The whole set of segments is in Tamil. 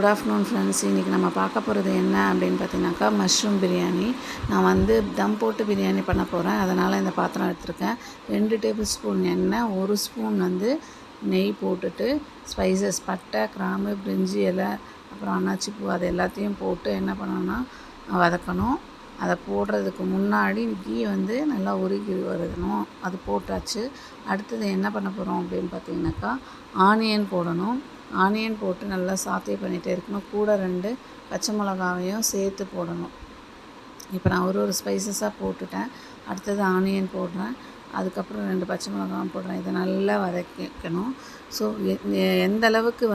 Good afternoon friends. இன்றைக்கி நம்ம பார்க்க போகிறது என்ன அப்படின்னு பார்த்தீங்கன்னாக்கா மஷ்ரூம் பிரியாணி. நான் தம் போட்டு பிரியாணி பண்ண போகிறேன். அதனால் இந்த பாத்திரம் எடுத்திருக்கேன். 2 டேபிள் ஸ்பூன் எண்ணெய், 1 ஸ்பூன் நெய் போட்டுட்டு ஸ்பைசஸ் பட்டை, கிராம்பு, பிரிஞ்சி இலை, அப்புறம் அன்னாச்சி பூ அது எல்லாத்தையும் போட்டு என்ன பண்ணணும்னா வதக்கணும். அதை போடுறதுக்கு முன்னாடி கீ நல்லா உருகி வரணும். அது போட்டாச்சு. அடுத்தது என்ன பண்ண போகிறோம் அப்படின்னு பார்த்தீங்கன்னாக்கா ஆனியன் போடணும். ஆனியன் போட்டு நல்லா சாத்தே பண்ணிகிட்டே இருக்கணும். கூட 2 பச்சை மிளகாவையும் சேர்த்து போடணும். இப்போ நான் ஒரு ஸ்பைசஸாக போட்டுட்டேன். அடுத்தது ஆனியன் போடுறேன். அதுக்கப்புறம் 2 பச்சை மிளகாவும் போடுறேன். இதை நல்லா வதக்கிக்கணும். ஸோ எந்த அளவுக்கு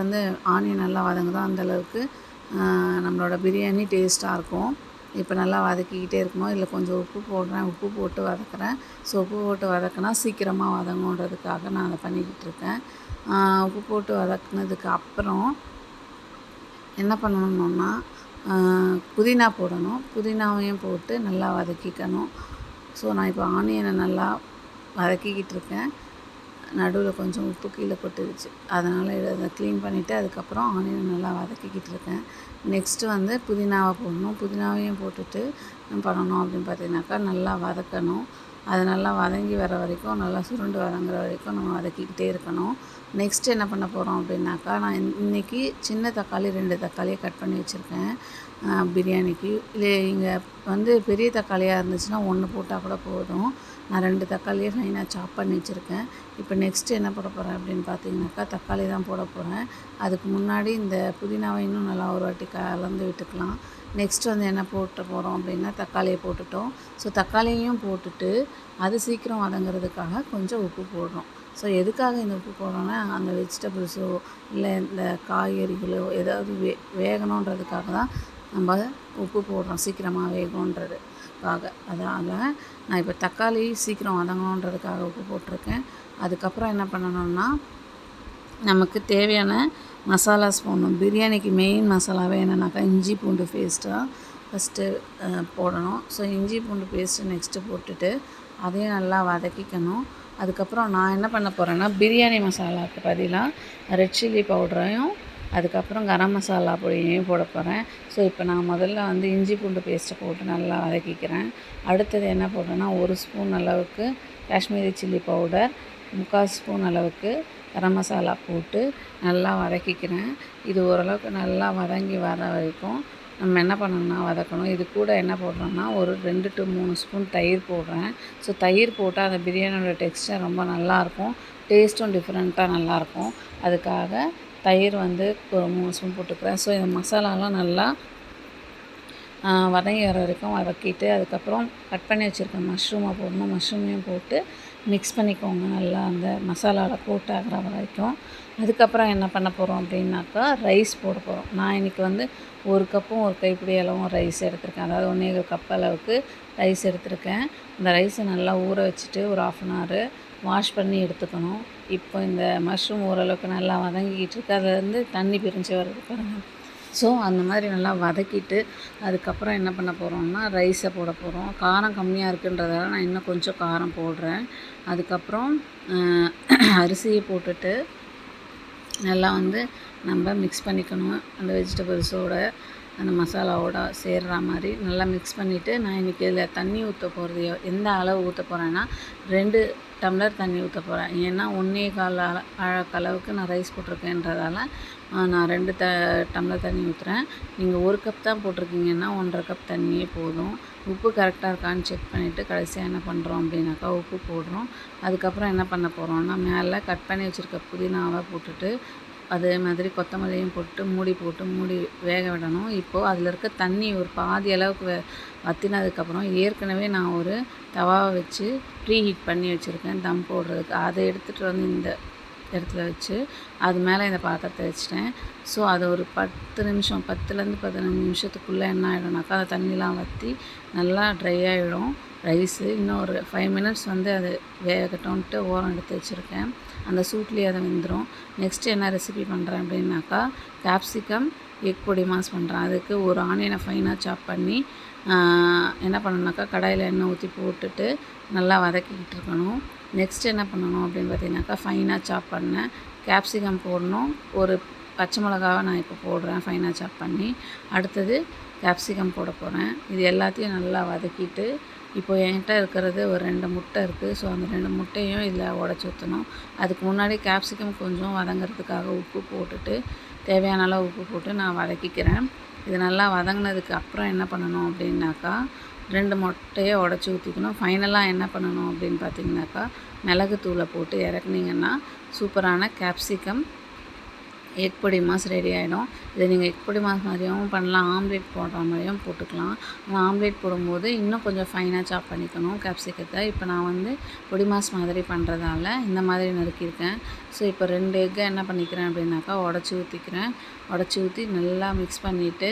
ஆனியன் நல்லா வதங்குதோ அந்தளவுக்கு நம்மளோட பிரியாணி டேஸ்ட்டாக இருக்கும். இப்போ நல்லா வதக்கிக்கிட்டே இருக்கணும். இதில் கொஞ்சம் உப்பு போடுறேன். உப்பு போட்டு வதக்குறேன். ஸோ உப்பு போட்டு வதக்கினா சீக்கிரமாக வதங்குன்றதுக்காக நான் அதை பண்ணிக்கிட்டு இருக்கேன். உப்பு போட்டு வதக்குனதுக்கு அப்புறம் என்ன பண்ணணும்னா புதினா போடணும். புதினாவையும் போட்டு நல்லா வதக்கிக்கணும். ஸோ நான் இப்போ ஆனியனை நல்லா வதக்கிக்கிட்டு இருக்கேன். நடுவில் கொஞ்சம் உப்பு கீழே போட்டுருச்சு. அதனால் இதை க்ளீன் பண்ணிவிட்டு அதுக்கப்புறம் ஆனியனை நல்லா வதக்கிக்கிட்டு இருக்கேன். நெக்ஸ்ட்டு புதினாவை போடணும். புதினாவையும் போட்டுட்டு என்ன பண்ணணும் அப்படின்னு பார்த்தீங்கன்னாக்கா நல்லா வதக்கணும். அது நல்லா வதங்கி வர வரைக்கும், நல்லா சுருண்டு வதங்குற வரைக்கும் நம்ம வதக்கிக்கிட்டே இருக்கணும். நெக்ஸ்ட்டு என்ன பண்ண போகிறோம் அப்படின்னாக்கா, நான் இன்றைக்கி சின்ன தக்காளி 2 தக்காளியை கட் பண்ணி வச்சுருக்கேன் பிரியாணிக்கு. இல்லை இங்கே பெரிய தக்காளியாக இருந்துச்சுன்னா 1 போட்டால் கூட போதும். நான் 2 தக்காளியை ஃபைனாக சாப் பண்ணி வச்சுருக்கேன். இப்போ நெக்ஸ்ட்டு என்ன போட போகிறேன் அப்படின்னு பார்த்தீங்கன்னாக்கா தக்காளி தான் போட போகிறேன். அதுக்கு முன்னாடி இந்த புதினாவை இன்னும் நல்லா ஒரு வாட்டி கலந்து விட்டுக்கலாம். நெக்ஸ்ட்டு என்ன போட்டு போகிறோம் அப்படின்னா தக்காளியை போட்டுட்டோம். ஸோ தக்காளியையும் போட்டுட்டு அது சீக்கிரம் வதங்கிறதுக்காக கொஞ்சம் உப்பு போடுறோம். ஸோ எதுக்காக இந்த உப்பு போடுறோன்னா, அந்த வெஜிடபிள்ஸோ இல்லை இந்த காய்கறிகளோ ஏதாவது வேகணுன்றதுக்காக தான் நம்ம உப்பு போடுறோம், சீக்கிரமாக வேகணுன்றதுக்காக. அதனால் நான் இப்போ தக்காளி சீக்கிரம் வதங்கணுன்றதுக்காக உப்பு போட்டிருக்கேன். அதுக்கப்புறம் என்ன பண்ணணும்னா, நமக்கு தேவையான மசாலாஸ் போடணும். பிரியாணிக்கு மெயின் மசாலாவே என்னென்னாக்கா இஞ்சி பூண்டு பேஸ்ட்டாக ஃபஸ்ட்டு போடணும். ஸோ இஞ்சி பூண்டு பேஸ்ட்டு நெக்ஸ்ட்டு போட்டுட்டு அதையும் நல்லா வதக்கிக்கணும். அதுக்கப்புறம் நான் என்ன பண்ண போகிறேன்னா, பிரியாணி மசாலாவுக்கு பதிலாக ரெட் சில்லி பவுடரையும் அதுக்கப்புறம் கரம் மசாலா பொடியையும் போட போகிறேன். ஸோ இப்போ நான் முதல்ல இஞ்சி பூண்டு பேஸ்ட்டை போட்டு நல்லா வதக்கிக்கிறேன். அடுத்தது என்ன போடுறேன்னா, 1 ஸ்பூன் அளவுக்கு காஷ்மீரி சில்லி பவுடர், 3/4 ஸ்பூன் அளவுக்கு கரம் மசாலா போட்டு நல்லா வதக்கிக்கிறேன். இது ஓரளவுக்கு நல்லா வதங்கி வர வரைக்கும் நம்ம என்ன பண்ணணும்னா வதக்கணும். இது கூட என்ன போடுறோன்னா, ஒரு 2 to 3 ஸ்பூன் தயிர் போடுறேன். ஸோ தயிர் போட்டால் அந்த பிரியாணியோட டெக்ஸ்டர் ரொம்ப நல்லாயிருக்கும். டேஸ்ட்டும் டிஃப்ரெண்ட்டாக நல்லாயிருக்கும். அதுக்காக தயிர் ஒரு 3 ஸ்பூன் போட்டுக்கிறேன். ஸோ இந்த மசாலாலாம் நல்லா வதங்கி வர வரைக்கும் வதக்கிட்டு அதுக்கப்புறம் கட் பண்ணி வச்சுருக்க மஷ்ரூமை போடணும். மஷ்ரூமையும் போட்டு மிக்ஸ் பண்ணிக்கோங்க நல்லா அந்த மசாலாவில் கோட் ஆகிற வரைக்கும். அதுக்கப்புறம் என்ன பண்ண போகிறோம் அப்படின்னாக்கா ரைஸ் போட போகிறோம். நான் இன்றைக்கி 1 கப்பும் 1 கைப்பிடி அளவும் ரைஸ் எடுத்திருக்கேன். அதாவது 1/4 கப் அளவுக்கு ரைஸ் எடுத்திருக்கேன். இந்த ரைஸை நல்லா ஊற வச்சுட்டு ஒரு 1/2 அன் ஹவர் வாஷ் பண்ணி எடுத்துக்கணும். இப்போ இந்த மஷ்ரூம் ஓரளவுக்கு நல்லா வதங்கிக்கிட்டு இருக்குது. அதுலேருந்து தண்ணி பிரிஞ்சு வருது பாருங்கள். ஸோ அந்த மாதிரி நல்லா வதக்கிட்டு அதுக்கப்புறம் என்ன பண்ண போகிறோம்னா ரைஸை போட போகிறோம். காரம் கம்மியாக இருக்குன்றதால நான் இன்னும் கொஞ்சம் காரம் போடுறேன். அதுக்கப்புறம் அரிசியை போட்டுட்டு நல்லா நம்ம மிக்ஸ் பண்ணிக்கணும். அந்த வெஜிடபிள்ஸோட அந்த மசாலாவோட சேர்கிற மாதிரி நல்லா மிக்ஸ் பண்ணிவிட்டு, நான் இன்றைக்கி இதில் தண்ணி ஊற்ற போகிறது எந்த அளவு ஊற்ற போகிறேன்னா 2 டம்ளர் தண்ணி ஊற்ற போகிறேன். ஏன்னா 1/4 அளவுக்கு நான் ரைஸ் போட்டிருக்கேன்றதால நான் 2 டம்ளர் தண்ணி ஊற்றுறேன். நீங்கள் 1 கப் தான் போட்டிருக்கீங்கன்னா 1/2 கப் தண்ணியே போதும். உப்பு கரெக்டாக இருக்கான்னு செக் பண்ணிவிட்டு கடைசியாக என்ன பண்ணுறோம் அப்படின்னாக்கா உப்பு போடுறோம். அதுக்கப்புறம் என்ன பண்ண போகிறோம்னா, மேலே கட் பண்ணி வச்சுருக்க புதினாவை போட்டுட்டு அதே மாதிரி கொத்தமல்லியும் போட்டு மூடி வேக விடணும். இப்போது அதில் இருக்க தண்ணி ஒரு பாதி அளவுக்கு வற்றினதுக்கப்புறம் ஏற்கனவே நான் ஒரு தவாவை வச்சு ப்ரீ ஹீட் பண்ணி வச்சுருக்கேன் தம் போடுறதுக்கு. அதை எடுத்துகிட்டு இந்த இடத்துல வச்சு அது மேலே இந்த பாத்திரத்தை வச்சுட்டேன். ஸோ அது ஒரு 10 நிமிஷம் 10லேருந்து 15 நிமிஷத்துக்குள்ளே என்ன ஆகிடும்னாக்கா அந்த தண்ணிலாம் வற்றி நல்லா ட்ரை ஆகிடும் ரைஸு. இன்னும் ஒரு 5 மினிட்ஸ் அது வேகட்டும்ன்ட்டு ஓரம் எடுத்து வச்சுருக்கேன். அந்த சூட்லேயே அதை வெந்துடும். நெக்ஸ்ட்டு என்ன ரெசிபி பண்ணுறேன் அப்படின்னாக்கா கேப்சிகம் எக் பொடி மாஸ் பண்ணுறேன். அதுக்கு ஒரு ஆனியனை ஃபைனாக சாப் பண்ணி என்ன பண்ணணுன்னாக்கா கடாயில் எண்ணெய் ஊற்றி போட்டுட்டு நல்லா வதக்கிக்கிட்டு இருக்கணும். நெக்ஸ்ட் என்ன பண்ணணும் அப்படின்னு பார்த்தீங்கன்னாக்கா ஃபைனாக சாப் பண்ண கேப்சிகம் போடணும். ஒரு பச்சை மிளகாவை நான் இப்போ போடுறேன் ஃபைனாக சாப் பண்ணி. அடுத்தது கேப்சிகம் போட போகிறேன். இது எல்லாத்தையும் நல்லா வதக்கிட்டு, இப்போ என்கிட்ட இருக்கிறது ஒரு 2 முட்டை இருக்குது. ஸோ அந்த 2 முட்டையும் இதில் உடச்சி ஊற்றணும். அதுக்கு முன்னாடி கேப்சிகம் கொஞ்சம் வதங்கிறதுக்காக உப்பு போட்டுட்டு, தேவையான அளவு உப்பு போட்டு நான் வதக்கிக்கிறேன். இது நல்லா வதங்கினதுக்கு அப்புறம் என்ன பண்ணணும் அப்படின்னாக்கா, 2 முட்டையை உடச்சி ஊற்றிக்கணும். ஃபைனலாக என்ன பண்ணணும் அப்படின்னு பார்த்தீங்கன்னாக்கா, மிளகுத்தூளை போட்டு இறக்குனீங்கன்னா சூப்பரான கேப்சிகம் எக் பொடி மாஸ் ரெடி ஆகிடும். இதை நீங்கள் எக் பொடி மாஸ் மாதிரியும் பண்ணலாம், ஆம்லேட் போடுற மாதிரியும் போட்டுக்கலாம். ஆனால் ஆம்லேட் போடும்போது இன்னும் கொஞ்சம் ஃபைனாக சாப் பண்ணிக்கணும் கேப்சிகத்தை. இப்போ நான் வந்து பொடி மாஸ் மாதிரி பண்ணுறதால இந்த மாதிரி நறுக்கியிருக்கேன். ஸோ இப்போ 2 எக்கை என்ன பண்ணிக்கிறேன் அப்படின்னாக்கா உடச்சி ஊற்றிக்கிறேன். உடச்சி ஊற்றி நல்லா மிக்ஸ் பண்ணிவிட்டு,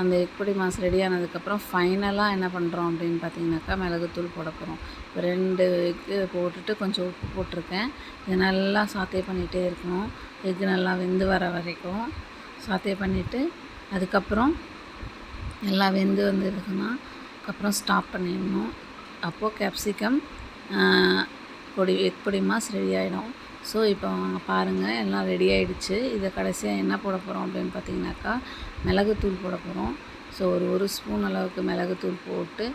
அந்த எக் பொடி மாஸ் ரெடி ஆனதுக்கப்புறம் ஃபைனலாக என்ன பண்ணுறோம் அப்படின்னு பார்த்தீங்கன்னாக்கா, மிளகுத்தூள் போட போகிறோம். இப்போ 2 எக்கு போட்டுட்டு கொஞ்சம் உப்பு போட்டிருக்கேன். இதை நல்லா சாத்தே பண்ணிகிட்டே இருக்கணும். எக்கு நல்லா வெந்து வர வரைக்கும் சாத்தே பண்ணிவிட்டு, அதுக்கப்புறம் நல்லா வெந்து வந்துருக்குன்னா அதுக்கப்புறம் ஸ்டாப் பண்ணிடணும். அப்போது கேப்சிகம் எக் பொடி மாஸ் ரெடி ஆகிடும். ஸோ இப்போ பாருங்கள், எல்லாம் ரெடி ஆகிடுச்சு. இதை கடைசியாக என்ன போட போகிறோம் அப்படின்னு பார்த்தீங்கன்னாக்கா, மிளகுத்தூள் போட போகிறோம். ஸோ ஒரு ஸ்பூன் அளவுக்கு மிளகுத்தூள் போட்டு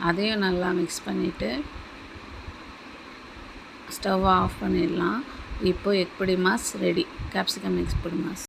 அதையும் நல்லா மிக்ஸ் பண்ணிவிட்டு ஸ்டவ் ஆஃப் பண்ணிடலாம். இப்போது எக் பொடி மாஸ் ரெடி. கேப்சிகம் எக் பொடி மாஸ்.